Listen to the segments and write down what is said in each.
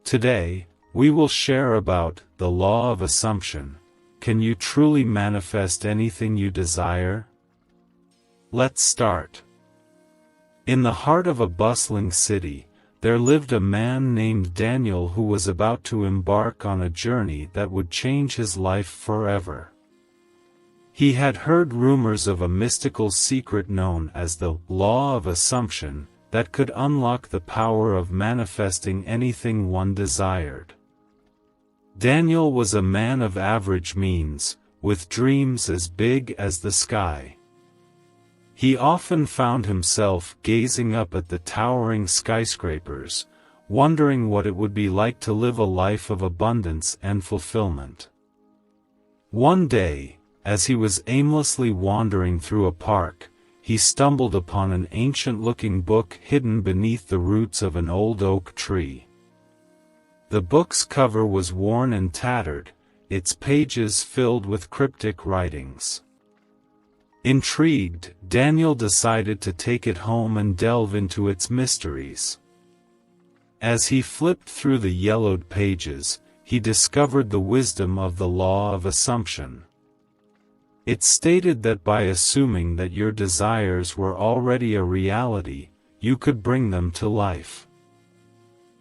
Today, we will share about the law of assumption. Can you truly manifest anything you desire? Let's start. In the heart of a bustling city, there lived a man named Daniel who was about to embark on a journey that would change his life forever. He had heard rumors of a mystical secret known as the law of assumption that could unlock the power of manifesting anything one desired. Daniel was a man of average means, with dreams as big as the sky. He often found himself gazing up at the towering skyscrapers, wondering what it would be like to live a life of abundance and fulfillment. One day, as he was aimlessly wandering through a park, he stumbled upon an ancient-looking book hidden beneath the roots of an old oak tree. The book's cover was worn and tattered, its pages filled with cryptic writings. Intrigued, Daniel decided to take it home and delve into its mysteries. As he flipped through the yellowed pages, he discovered the wisdom of the law of assumption. It stated that by assuming that your desires were already a reality, you could bring them to life.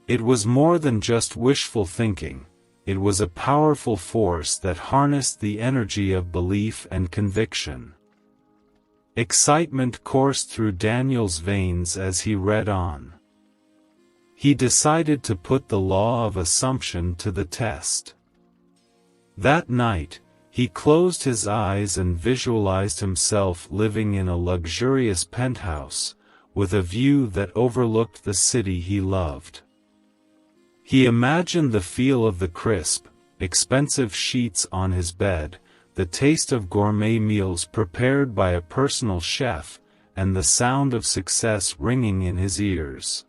It was more than just wishful thinking, it was a powerful force that harnessed the energy of belief and conviction. Excitement coursed through Daniel's veins as he read on. He decided to put the law of assumption to the test. That night, he closed his eyes and visualized himself living in a luxurious penthouse, with a view that overlooked the city he loved. He imagined the feel of the crisp, expensive sheets on his bed, the taste of gourmet meals prepared by a personal chef, and the sound of success ringing in his ears.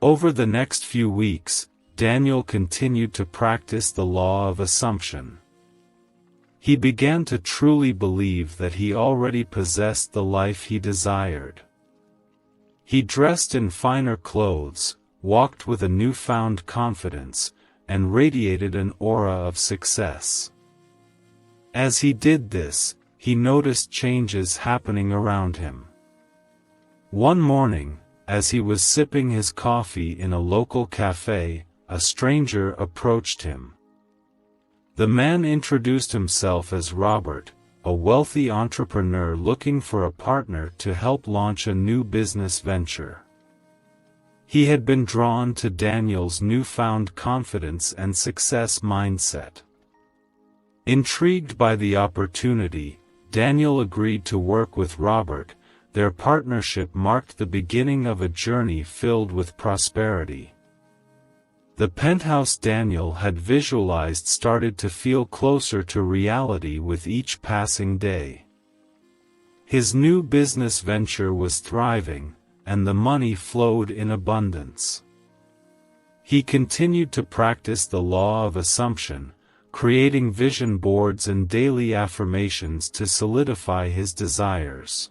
Over the next few weeks, Daniel continued to practice the law of assumption. He began to truly believe that he already possessed the life he desired. He dressed in finer clothes, walked with a newfound confidence, and radiated an aura of success. As he did this, he noticed changes happening around him. One morning, as he was sipping his coffee in a local cafe, a stranger approached him. The man introduced himself as Robert, a wealthy entrepreneur looking for a partner to help launch a new business venture. He had been drawn to Daniel's newfound confidence and success mindset. Intrigued by the opportunity, Daniel agreed to work with Robert. Their partnership marked the beginning of a journey filled with prosperity. The penthouse Daniel had visualized started to feel closer to reality with each passing day. His new business venture was thriving, and the money flowed in abundance. He continued to practice the law of assumption, creating vision boards and daily affirmations to solidify his desires.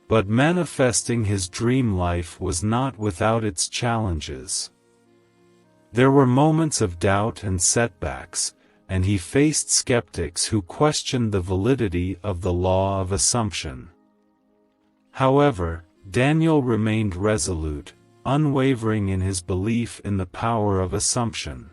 But manifesting his dream life was not without its challenges. There were moments of doubt and setbacks, and he faced skeptics who questioned the validity of the law of assumption. However, Daniel remained resolute, unwavering in his belief in the power of assumption.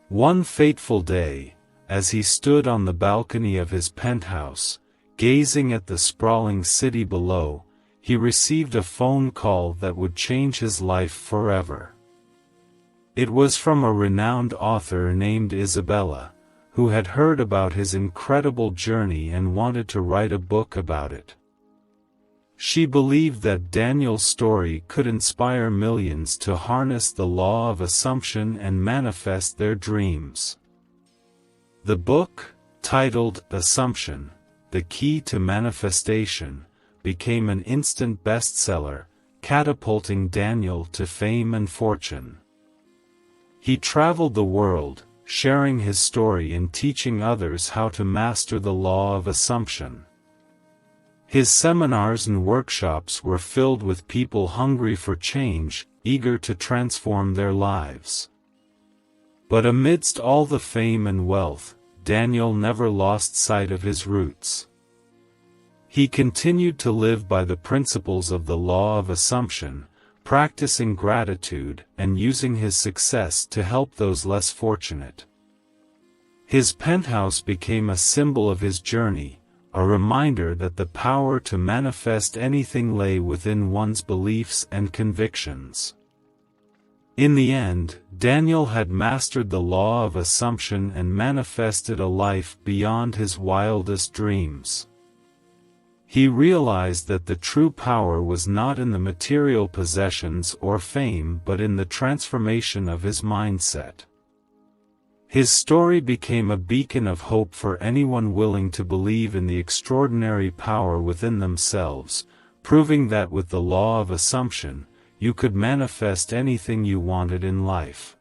One fateful day, as he stood on the balcony of his penthouse, gazing at the sprawling city below, he received a phone call that would change his life forever. It was from a renowned author named Isabella, who had heard about his incredible journey and wanted to write a book about it. She believed that Daniel's story could inspire millions to harness the law of assumption and manifest their dreams. The book, titled Assumption: The Key to Manifestation, became an instant bestseller, catapulting Daniel to fame and fortune. He traveled the world, sharing his story and teaching others how to master the law of assumption. His seminars and workshops were filled with people hungry for change, eager to transform their lives. But amidst all the fame and wealth, Daniel never lost sight of his roots. He continued to live by the principles of the law of assumption, practicing gratitude and using his success to help those less fortunate. His penthouse became a symbol of his journey, a reminder that the power to manifest anything lay within one's beliefs and convictions. In the end, Daniel had mastered the law of assumption and manifested a life beyond his wildest dreams. He realized that the true power was not in the material possessions or fame but in the transformation of his mindset. His story became a beacon of hope for anyone willing to believe in the extraordinary power within themselves, proving that with the law of assumption, you could manifest anything you wanted in life.